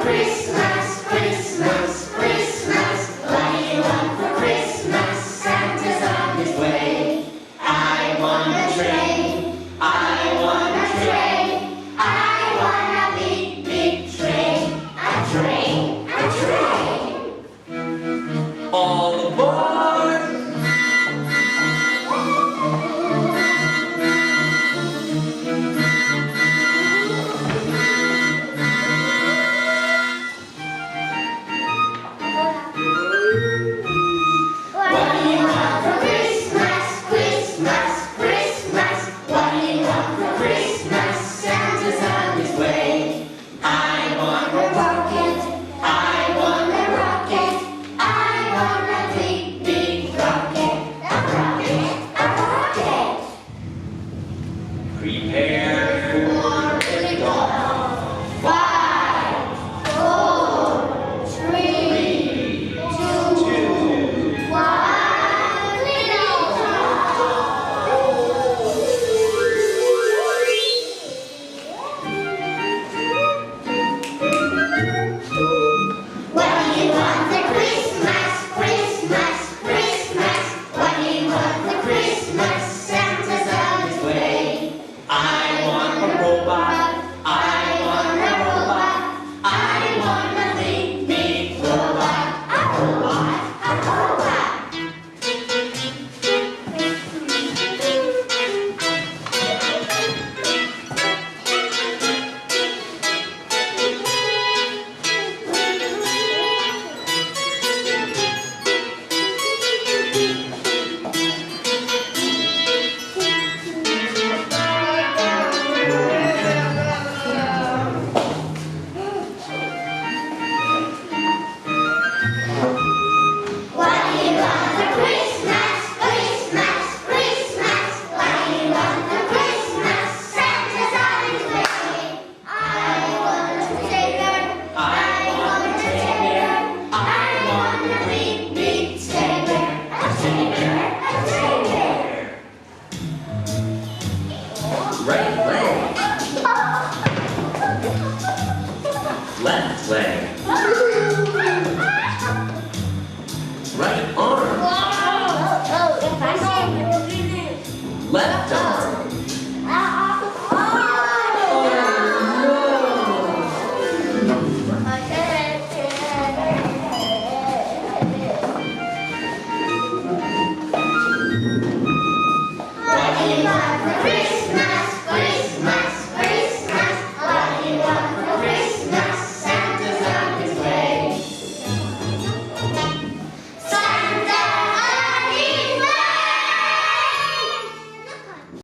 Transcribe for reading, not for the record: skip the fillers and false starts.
Christmas, Christmas, Christmas? What do you want for Christmas? Santa's on his way. I want a train, I want a train, I want a big, big train. A train, a train. All aboard! Prepare for liftoff. 5, 4, 3, 2, 1, What do you want for Christmas? Christmas, Christmas? What do you want for Christmas? Santa's on his way. I want a robot. I want a robot. I want a big, big robot. A robot, a robot. Ready?